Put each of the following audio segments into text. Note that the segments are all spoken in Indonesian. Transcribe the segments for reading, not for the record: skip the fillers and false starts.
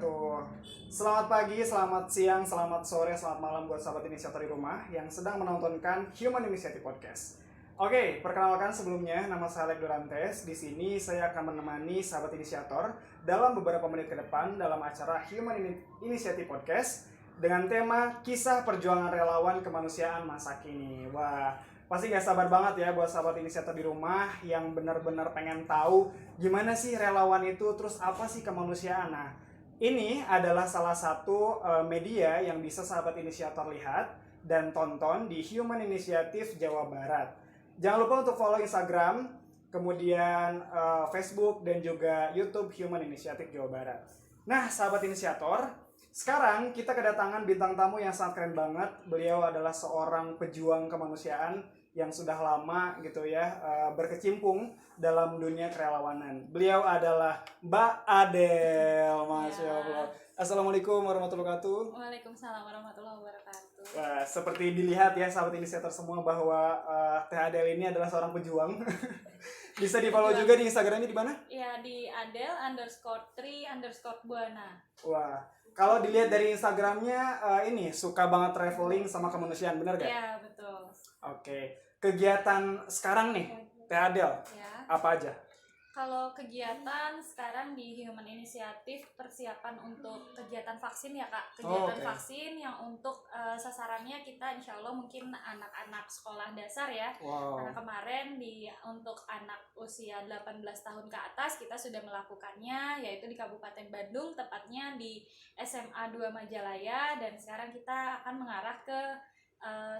wabarakatuh. Selamat pagi, selamat siang, selamat sore, selamat malam buat sahabat inisiator di rumah yang sedang menontonkan Human Initiative Podcast. Oke, perkenalkan sebelumnya, nama saya Alek Durantes. Di sini saya akan menemani sahabat inisiator dalam beberapa menit ke depan dalam acara Human Initiative Podcast dengan tema Kisah Perjuangan Relawan Kemanusiaan Masa Kini. Wah, pasti gak sabar banget ya buat sahabat inisiator di rumah yang benar-benar pengen tahu gimana sih relawan itu, terus apa sih kemanusiaan. Nah, ini adalah salah satu media yang bisa sahabat inisiator lihat dan tonton di Human Initiative Jawa Barat. Jangan lupa untuk follow Instagram, kemudian Facebook dan juga YouTube Human Initiative Jawa Barat. Nah, sahabat inisiator, sekarang kita kedatangan bintang tamu yang sangat keren banget. Beliau adalah seorang pejuang kemanusiaan yang sudah lama gitu ya berkecimpung dalam dunia kerelawanan. Beliau adalah Mbak Adel, Masya Allah. Assalamualaikum warahmatullahi wabarakatuh. Waalaikumsalam warahmatullahi wabarakatuh. Wah, seperti dilihat ya sahabat inisiator semua bahwa Teh Adel ini adalah seorang pejuang. Bisa di follow juga di Instagramnya di mana? Ya, di Adel_3_Buana. Wah, kalau dilihat dari Instagramnya ini suka banget traveling sama kemanusiaan, benar gak? Ya, betul. Oke, kegiatan sekarang nih, Teh Adel, Ya. apa aja? Kalau kegiatan sekarang di Human Initiative persiapan untuk kegiatan vaksin ya Kak. Kegiatan vaksin yang untuk sasarannya kita insya Allah mungkin anak-anak sekolah dasar ya. Wow. Karena kemarin untuk anak usia 18 tahun ke atas kita sudah melakukannya, yaitu di Kabupaten Bandung, tepatnya di SMA 2 Majalaya, dan sekarang kita akan mengarah ke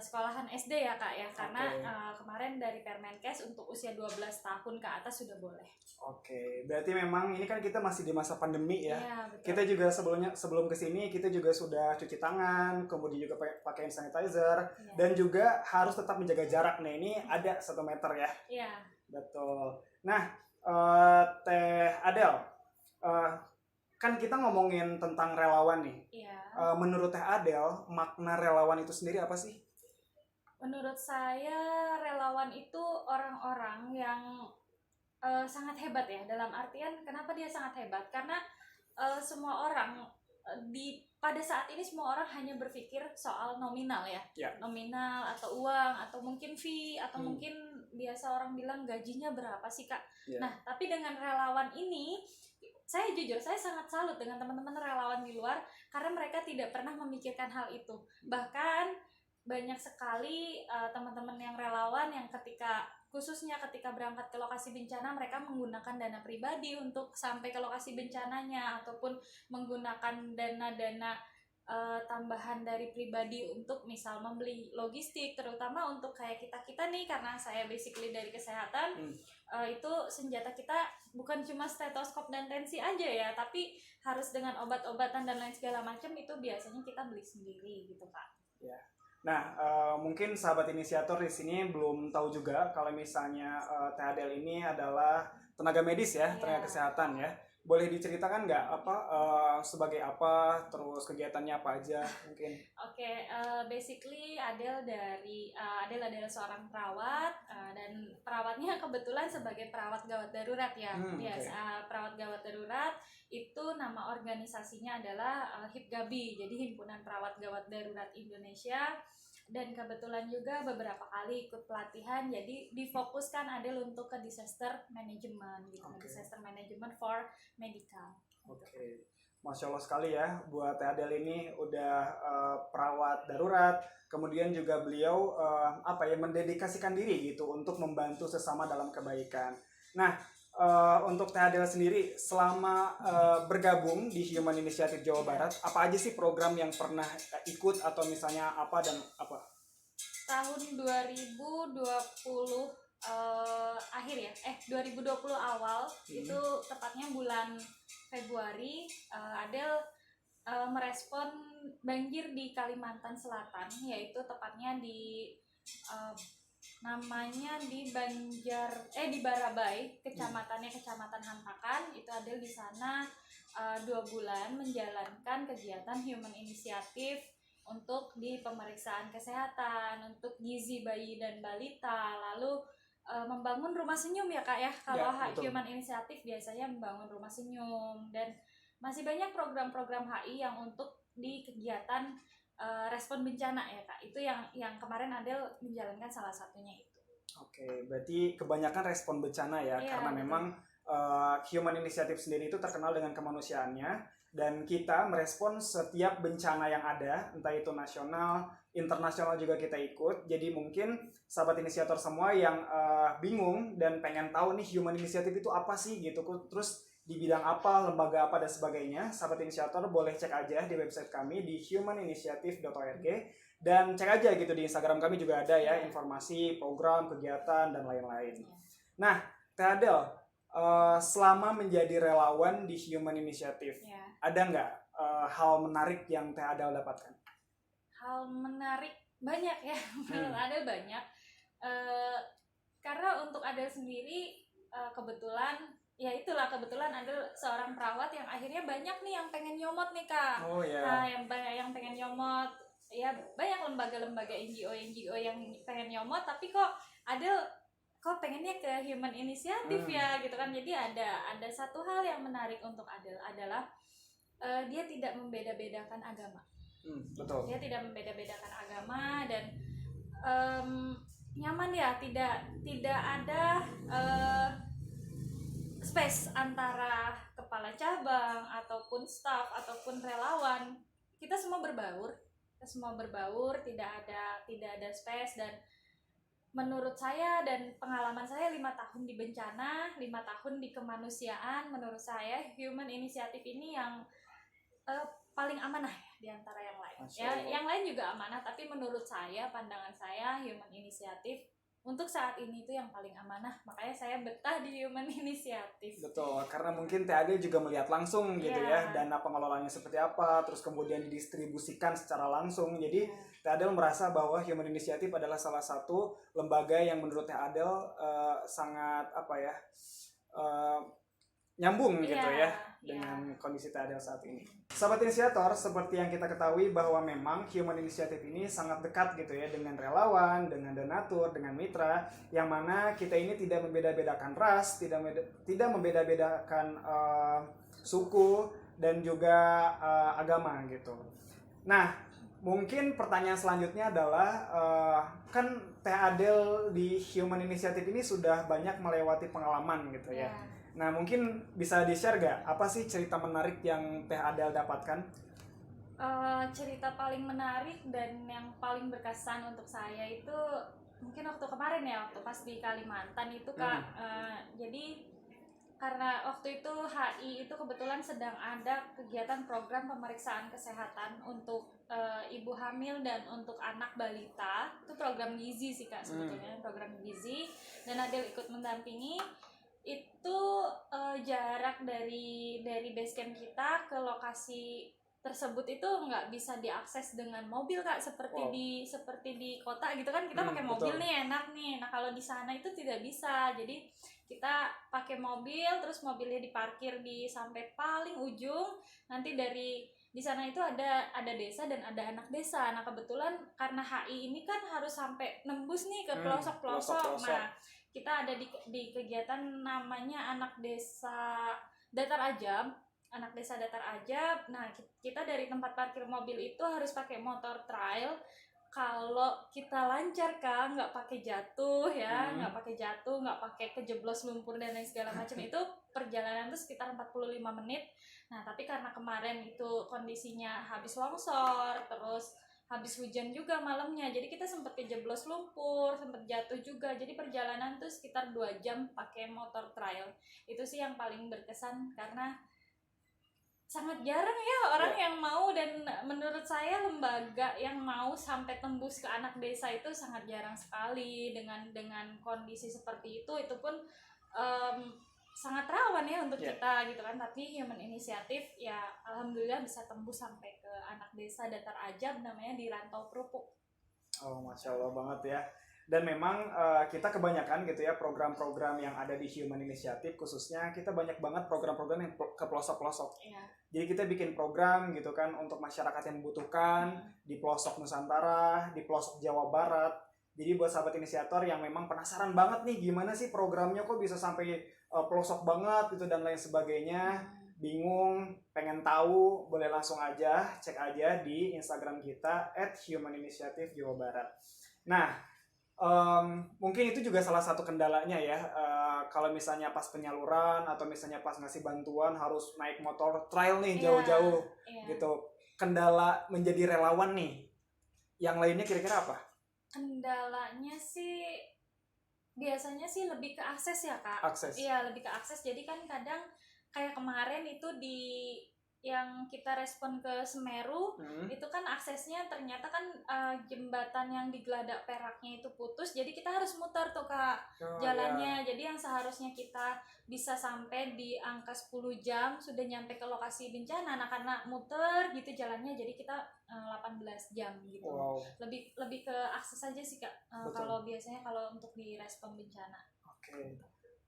sekolahan SD ya Kak ya, karena kemarin dari Permenkes untuk usia 12 tahun ke atas sudah boleh. Oke, berarti memang ini kan kita masih di masa pandemi ya. Iya, betul. Kita juga sebelum kesini kita juga sudah cuci tangan, kemudian juga pakai hand sanitizer, dan juga harus tetap menjaga jarak. Nah, ini ada 1 meter ya. Iya. Betul. Nah, Teh Adel, kan kita ngomongin tentang relawan nih. Iya. Menurut Teh Adel, makna relawan itu sendiri apa sih? Menurut saya relawan itu orang-orang yang sangat hebat ya. Dalam artian kenapa dia sangat hebat? Karena semua orang pada saat ini semua orang hanya berpikir soal nominal ya. Nominal atau uang atau mungkin fee atau mungkin biasa orang bilang gajinya berapa sih Kak. Nah, tapi dengan relawan ini saya jujur, saya sangat salut dengan teman-teman relawan di luar karena mereka tidak pernah memikirkan hal itu. Bahkan banyak sekali teman-teman yang relawan yang khususnya ketika berangkat ke lokasi bencana, mereka menggunakan dana pribadi untuk sampai ke lokasi bencananya, ataupun menggunakan dana-dana tambahan dari pribadi untuk misal membeli logistik, terutama untuk kayak kita nih, karena saya basically dari kesehatan. Itu senjata kita bukan cuma stetoskop dan tensi aja ya, tapi harus dengan obat-obatan dan lain segala macam, itu biasanya kita beli sendiri gitu Kak. Ya. Nah, mungkin sahabat inisiator di sini belum tahu juga kalau misalnya Teh Adel ini adalah tenaga medis ya, tenaga kesehatan ya. Boleh diceritakan nggak sebagai apa, terus kegiatannya apa aja mungkin? Oke, basically Adel adalah seorang perawat, dan perawatnya kebetulan sebagai perawat gawat darurat ya. Perawat gawat darurat itu nama organisasinya adalah HIPGABI, jadi Himpunan Perawat Gawat Darurat Indonesia. Dan kebetulan juga beberapa kali ikut pelatihan, jadi difokuskan Adel untuk ke disaster management gitu, disaster management for medical. Oke. Masya Allah sekali ya, buat Teh Adel ini udah perawat darurat, kemudian juga beliau mendedikasikan diri gitu untuk membantu sesama dalam kebaikan. Nah, untuk Teh Adel sendiri selama bergabung di Human Initiative Jawa Barat, apa aja sih program yang pernah ikut atau misalnya apa dan apa? Tahun 2020 akhir ya, 2020 awal, itu tepatnya bulan Februari, Adel merespon banjir di Kalimantan Selatan, yaitu tepatnya di namanya di Barabai, Kecamatan Hantakan. Itu Adel di sana 2 bulan menjalankan kegiatan Human Initiative untuk di pemeriksaan kesehatan, untuk gizi bayi dan balita, lalu membangun rumah senyum ya Kak ya. Kalau Human Initiative biasanya membangun rumah senyum, dan masih banyak program-program HI yang untuk di kegiatan respon bencana ya Kak. Itu yang kemarin Adel menjalankan salah satunya itu. Oke, berarti kebanyakan respon bencana ya, Iya, karena betul. memang Human Initiative sendiri itu terkenal dengan kemanusiaannya, dan kita merespon setiap bencana yang ada, entah itu nasional, internasional juga kita ikut. Jadi mungkin sahabat inisiator semua yang bingung dan pengen tahu nih Human Initiative itu apa sih gitu, terus di bidang apa, lembaga apa dan sebagainya, sahabat inisiator boleh cek aja di website kami di humaninitiative.org. Dan cek aja gitu di Instagram kami juga ada ya informasi, program, kegiatan, dan lain-lain. Nah, Teh Adel, selama menjadi relawan di Human Initiative, ada nggak hal menarik yang Teh Adel dapatkan? Hal menarik banyak ya, menurut Adel banyak. Karena untuk Adel sendiri kebetulan Adel seorang perawat yang akhirnya banyak nih yang pengen nyomot nih Kak. Oh ya. Nah, yang pengen nyomot. Ya banyak lembaga-lembaga NGO yang pengen nyomot, tapi kok pengennya ke Human Initiative ya gitu kan. Jadi ada satu hal yang menarik untuk Adel adalah dia tidak membeda-bedakan agama. Betul. Dia tidak membeda-bedakan agama dan nyaman ya, tidak ada space antara kepala cabang ataupun staff ataupun relawan. Kita semua berbaur, tidak ada space. Dan menurut saya dan pengalaman saya 5 tahun di bencana, 5 tahun di kemanusiaan, menurut saya Human Initiative ini yang paling amanah ya di antara yang lain. Ya, yang lain juga amanah, tapi menurut saya, pandangan saya, Human Initiative untuk saat ini itu yang paling amanah. Makanya saya betah di Human Initiative. Betul, karena mungkin Teh Adel juga melihat langsung gitu ya, dana pengelolaannya seperti apa, terus kemudian didistribusikan secara langsung. Jadi Teh Adel merasa bahwa Human Initiative adalah salah satu lembaga yang menurut Teh Adel sangat nyambung gitu ya dengan kondisi Teh Adel saat ini. Sahabat inisiator, seperti yang kita ketahui bahwa memang Human Initiative ini sangat dekat gitu ya dengan relawan, dengan donatur, dengan mitra, yang mana kita ini tidak membeda-bedakan ras, tidak membeda-bedakan suku dan juga agama gitu. Nah, mungkin pertanyaan selanjutnya adalah kan Teh Adel di Human Initiative ini sudah banyak melewati pengalaman gitu ya. Nah, mungkin bisa di-share gak apa sih cerita menarik yang Teh Adel dapatkan? Cerita paling menarik dan yang paling berkesan untuk saya itu mungkin waktu kemarin ya, waktu pas di Kalimantan itu Kak. Jadi karena waktu itu HI itu kebetulan sedang ada kegiatan program pemeriksaan kesehatan untuk ibu hamil dan untuk anak balita. Itu program gizi sih Kak sebetulnya, program gizi, dan Adel ikut mendampingi. Itu jarak dari base camp kita ke lokasi tersebut itu nggak bisa diakses dengan mobil Kak, seperti di kota gitu kan, kita pakai mobil nih enak nih. Nah kalau di sana itu tidak bisa, jadi kita pakai mobil, terus mobilnya diparkir di sampai paling ujung. Nanti di sana itu ada desa dan ada anak desa. Nah kebetulan karena HI ini kan harus sampai nembus nih ke pelosok-pelosok. Nah kita ada di kegiatan namanya anak desa Datar Ajab. Nah kita dari tempat parkir mobil itu harus pakai motor trail. Kalau kita lancar Kak, nggak pakai jatuh ya, nggak pakai kejeblos lumpur dan lain segala macam itu perjalanan itu sekitar 45 menit. Nah tapi karena kemarin itu kondisinya habis longsor, terus habis hujan juga malamnya, jadi kita sempat kejeblos lumpur, sempat jatuh juga. Jadi perjalanan tuh sekitar 2 jam pakai motor trail. Itu sih yang paling berkesan karena sangat jarang ya orang yang mau, dan menurut saya lembaga yang mau sampai tembus ke anak desa itu sangat jarang sekali. Dengan kondisi seperti itu pun sangat rawan ya untuk kita gitu kan. Tapi Human Initiative ya alhamdulillah bisa tembus sampai ke anak desa Datar Ajab, namanya di Rantau Kerupuk. Oh, Masya Allah banget ya. Dan memang kita kebanyakan gitu ya program-program yang ada di Human Initiative, khususnya kita banyak banget program-program yang ke pelosok-pelosok. Jadi kita bikin program gitu kan untuk masyarakat yang membutuhkan di pelosok Nusantara, di pelosok Jawa Barat. Jadi buat sahabat inisiator yang memang penasaran banget nih gimana sih programnya kok bisa sampai pelosok banget gitu dan lain sebagainya, bingung, pengen tahu, boleh langsung aja cek aja di Instagram kita @humaninitiative_Jawa Barat. Nah, mungkin itu juga salah satu kendalanya ya, kalau misalnya pas penyaluran atau misalnya pas ngasih bantuan harus naik motor trail nih jauh-jauh gitu. Kendala menjadi relawan nih, yang lainnya kira-kira apa? Kendalanya sih biasanya sih lebih ke akses ya Kak. Akses. Iya, lebih ke akses. Jadi kan kadang kayak kemarin itu di yang kita respon ke Semeru, itu kan aksesnya ternyata kan jembatan yang di Geladak Peraknya itu putus, jadi kita harus muter tuh Kak jalannya. Jadi yang seharusnya kita bisa sampai di angka 10 jam sudah nyampe ke lokasi bencana, nah karena muter gitu jalannya jadi kita 18 jam gitu. Lebih ke akses aja sih Kak, kalau biasanya kalau untuk di respon bencana. Oke.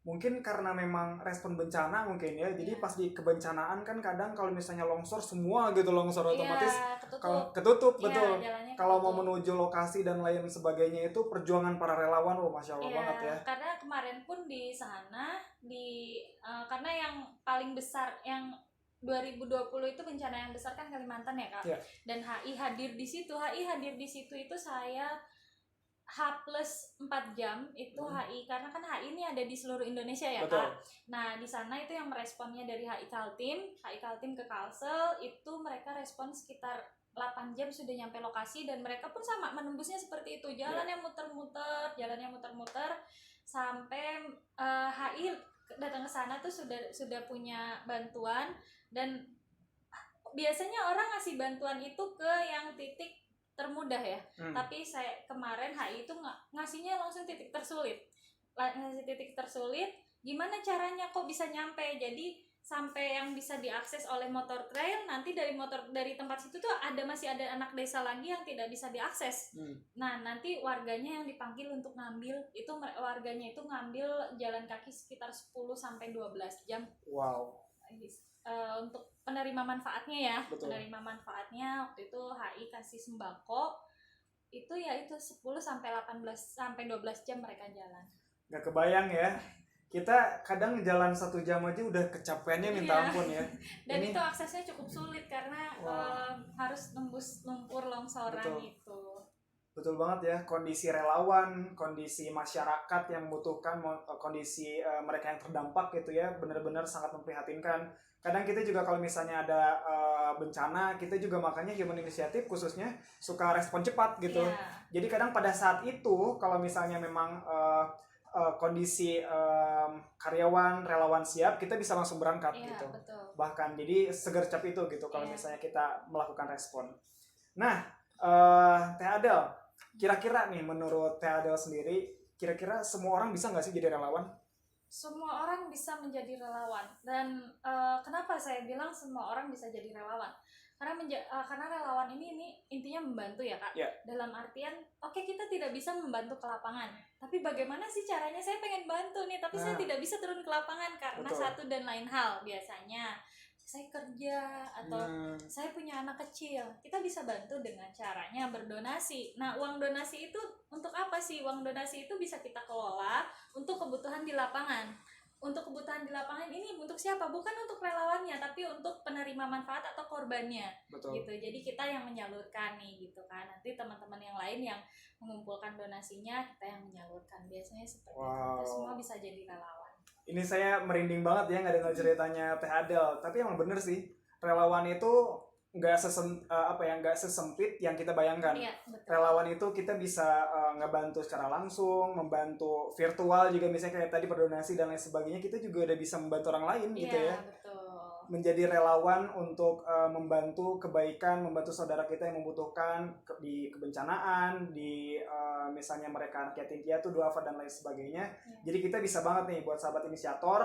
Mungkin karena memang respon bencana mungkin ya, jadi pas di kebencanaan kan kadang kalau misalnya longsor semua gitu, longsor otomatis ketutup betul. Kalau mau menuju lokasi dan lain sebagainya itu perjuangan para relawan, masya Allah banget ya. Karena kemarin pun di sana karena yang paling besar yang 2020 itu bencana yang besar kan Kalimantan ya Kak. Dan HI hadir di situ. Itu saya H+4 jam itu HI, karena kan HI ini ada di seluruh Indonesia ya Kak. Nah di sana itu yang meresponnya dari HI Kaltim ke Kalsel, itu mereka respon sekitar 8 jam sudah nyampe lokasi, dan mereka pun sama menembusnya seperti itu, jalannya muter-muter sampai HI datang ke sana tuh sudah punya bantuan, dan biasanya orang ngasih bantuan itu ke yang titik termudah ya. Tapi saya kemarin HI itu ngasihnya langsung titik tersulit. Gimana caranya kok bisa nyampe? Jadi sampai yang bisa diakses oleh motor trail, nanti dari tempat situ tuh masih ada anak desa lagi yang tidak bisa diakses. Nah, nanti warganya yang dipanggil untuk ngambil, itu warganya itu ngambil jalan kaki sekitar 10 sampai 12 jam. Wow. Untuk penerima manfaatnya ya. Penerima manfaatnya waktu itu HI kasih sembako. Itu ya itu 10 sampai 12 jam mereka jalan. Gak kebayang ya. Kita kadang jalan 1 jam aja udah kecapeannya minta ampun ya. Dan itu aksesnya cukup sulit karena harus tembus lumpur longsoran itu. Betul banget ya, kondisi relawan, kondisi masyarakat yang membutuhkan, kondisi mereka yang terdampak gitu ya, benar-benar sangat memprihatinkan. Kadang kita juga kalau misalnya ada bencana, kita juga makanya Human Initiative khususnya suka respon cepat gitu. Jadi kadang pada saat itu kalau misalnya memang kondisi karyawan, relawan siap, kita bisa langsung berangkat gitu. Betul. Bahkan jadi segercep itu gitu kalau misalnya kita melakukan respon. Nah, Teh Adel, kira-kira nih menurut Teh Adel sendiri, kira-kira semua orang bisa nggak sih jadi relawan? Semua orang bisa menjadi relawan, dan kenapa saya bilang semua orang bisa jadi relawan? Karena relawan ini intinya membantu ya Kak. Dalam artian, oke, kita tidak bisa membantu ke lapangan, tapi bagaimana sih caranya? Saya pengen bantu nih, tapi saya tidak bisa turun ke lapangan karena satu dan lain hal. Biasanya saya kerja atau saya punya anak kecil, kita bisa bantu dengan caranya berdonasi. Nah, uang donasi itu untuk apa sih? Uang donasi itu bisa kita kelola untuk kebutuhan di lapangan. Untuk kebutuhan di lapangan ini untuk siapa? Bukan untuk relawannya, tapi untuk penerima manfaat atau korbannya. Gitu. Jadi kita yang menyalurkan nih gitu kan. Nanti teman-teman yang lain yang mengumpulkan donasinya, kita yang menyalurkan. Biasanya seperti itu. Semua bisa jadi relawan. Ini saya merinding banget ya nggak dengar ceritanya Teh Adel, tapi emang bener sih, relawan itu nggak sesempit yang kita bayangkan. Relawan itu kita bisa ngebantu secara langsung, membantu virtual juga, misalnya kayak tadi berdonasi dan lain sebagainya, kita juga udah bisa membantu orang lain gitu ya. Menjadi relawan untuk membantu kebaikan, membantu saudara kita yang membutuhkan di kebencanaan, di misalnya mereka anak yatim piatu, duafa dan lain sebagainya. Jadi kita bisa banget nih buat sahabat inisiator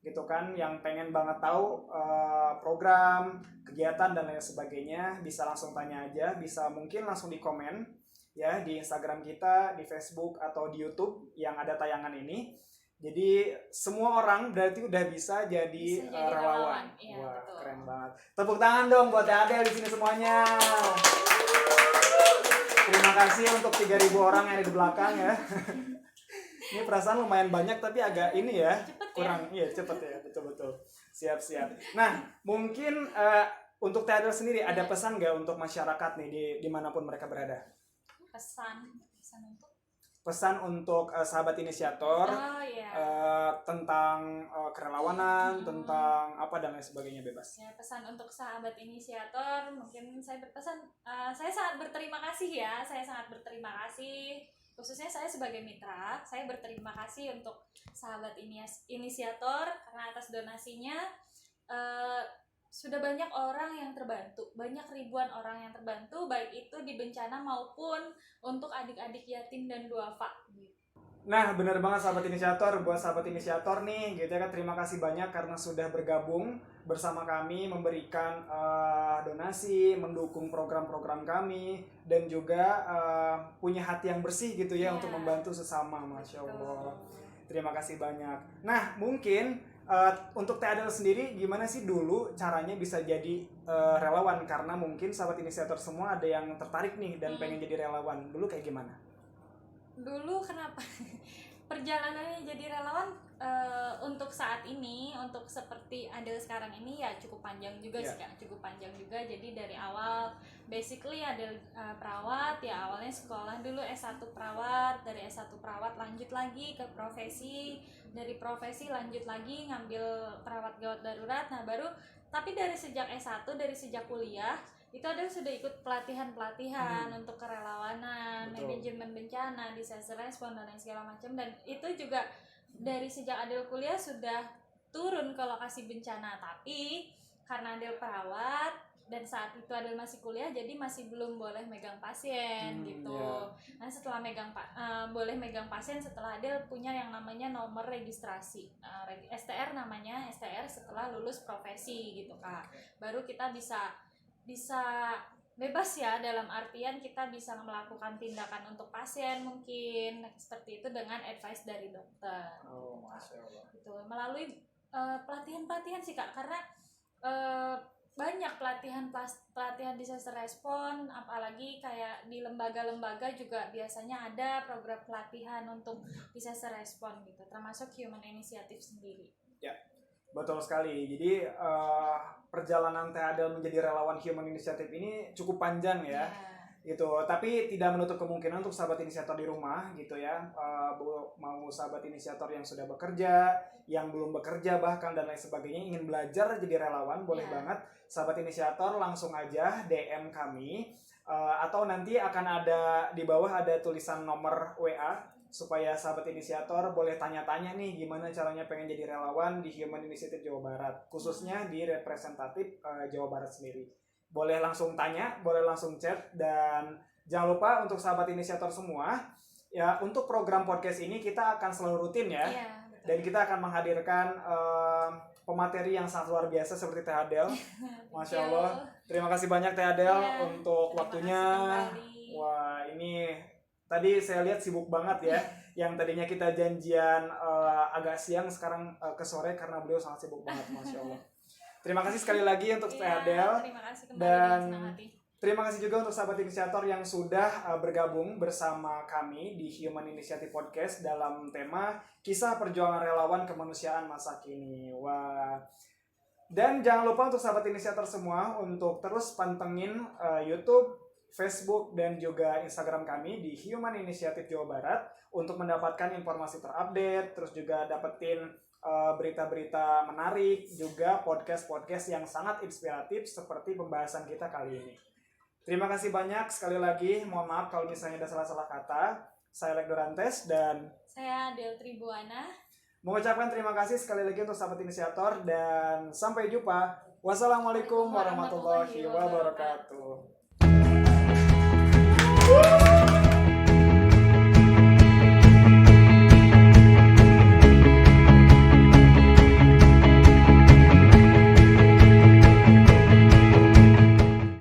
gitu kan, yang pengen banget tahu program, kegiatan dan lain sebagainya, bisa langsung tanya aja, bisa mungkin langsung di komen ya di Instagram kita, di Facebook atau di YouTube yang ada tayangan ini. Jadi semua orang berarti udah bisa jadi relawan. Wah, betul. Keren banget. Tepuk tangan dong buat Teh Adel di sini semuanya. Terima kasih untuk 3.000 orang yang ada di belakang ya. Ini perasaan lumayan banyak tapi agak ini ya, Cepet kurang iya cepet ya, betul. Siap. Nah, mungkin untuk Teh Adel sendiri ada pesan nggak untuk masyarakat nih di dimanapun mereka berada? Pesan untuk Pesan untuk sahabat inisiator iya. tentang kerelawanan, tentang apa dan lain sebagainya, bebas. Ya, pesan untuk sahabat inisiator mungkin saya berpesan, saya sangat berterima kasih ya, saya sangat berterima kasih, khususnya saya sebagai mitra, saya berterima kasih untuk sahabat inisiator karena atas donasinya sudah banyak orang yang terbantu, banyak ribuan orang yang terbantu, baik itu di bencana maupun untuk adik-adik yatim dan duafa. Nah, benar banget sahabat inisiator. Buat sahabat inisiator nih, gitu ya kan, terima kasih banyak karena sudah bergabung bersama kami, memberikan donasi, mendukung program-program kami, dan juga punya hati yang bersih gitu ya, untuk membantu sesama. Masya Allah. Terima kasih banyak. Nah, mungkin untuk Teh Adel sendiri, gimana sih dulu caranya bisa jadi relawan? Karena mungkin sahabat inisiator semua ada yang tertarik nih dan pengen jadi relawan. Dulu kayak gimana? Dulu kenapa perjalanannya jadi relawan untuk saat ini, untuk seperti Adel sekarang ini ya cukup panjang juga sih Kak, cukup panjang juga. Jadi dari awal basically Adel perawat ya, awalnya sekolah dulu S1 perawat, dari S1 perawat lanjut lagi ke profesi, dari profesi lanjut lagi ngambil perawat gawat darurat. Nah baru tapi dari sejak S1, dari sejak kuliah itu Adel sudah ikut pelatihan untuk kerelawanan, manajemen bencana, disaster response dan lain segala macam. Dan itu juga dari sejak Adel kuliah sudah turun ke lokasi bencana, tapi karena Adel perawat dan saat itu Adel masih kuliah, jadi masih belum boleh megang pasien gitu. Nah setelah boleh megang pasien setelah Adel punya yang namanya nomor registrasi, STR namanya, STR setelah lulus profesi gitu Kak. Baru kita bisa bebas ya, dalam artian kita bisa melakukan tindakan untuk pasien mungkin seperti itu dengan advice dari dokter. Oh, Masya Allah. Gitu. Melalui pelatihan sih Kak, karena banyak pelatihan disaster response, apalagi kayak di lembaga-lembaga juga biasanya ada program pelatihan untuk disaster response gitu, termasuk Human Initiative sendiri. Ya. Betul sekali. Jadi perjalanan Teh Adel menjadi relawan Human Initiative ini cukup panjang ya. Gitu. Tapi tidak menutup kemungkinan untuk sahabat inisiator di rumah gitu ya. Mau sahabat inisiator yang sudah bekerja, yang belum bekerja bahkan dan lain sebagainya, ingin belajar jadi relawan, boleh banget sahabat inisiator langsung aja DM kami, atau nanti akan ada di bawah ada tulisan nomor WA supaya sahabat inisiator boleh tanya-tanya nih gimana caranya pengen jadi relawan di Human Initiative Jawa Barat, khususnya di representatif Jawa Barat sendiri. Boleh langsung tanya, boleh langsung chat, dan jangan lupa untuk sahabat inisiator semua ya, untuk program podcast ini kita akan selalu rutin ya. Dan kita akan menghadirkan pemateri yang sangat luar biasa seperti Teh Adel. Masya Allah. Terima kasih banyak Teh Adel untuk waktunya. Wah, ini tadi saya lihat sibuk banget ya. Yang tadinya kita janjian agak siang, sekarang ke sore karena beliau sangat sibuk banget. Masya Allah. Terima kasih sekali lagi untuk Teh Adel. Terima kasih kembali, dan senang hati. Terima kasih juga untuk sahabat inisiator yang sudah bergabung bersama kami di Human Initiative Podcast dalam tema Kisah Perjuangan Relawan Kemanusiaan Masa Kini. Wah. Dan jangan lupa untuk sahabat inisiator semua untuk terus pantengin YouTube, Facebook, dan juga Instagram kami di Human Initiative Jawa Barat untuk mendapatkan informasi terupdate, terus juga dapetin berita-berita menarik, juga podcast-podcast yang sangat inspiratif seperti pembahasan kita kali ini. Terima kasih banyak sekali lagi. Mohon maaf kalau misalnya ada salah-salah kata. Saya Alek Dorantes dan saya Del Tribuana. Mengucapkan terima kasih sekali lagi untuk sahabat inisiator dan sampai jumpa. Wassalamualaikum warahmatullahi wabarakatuh.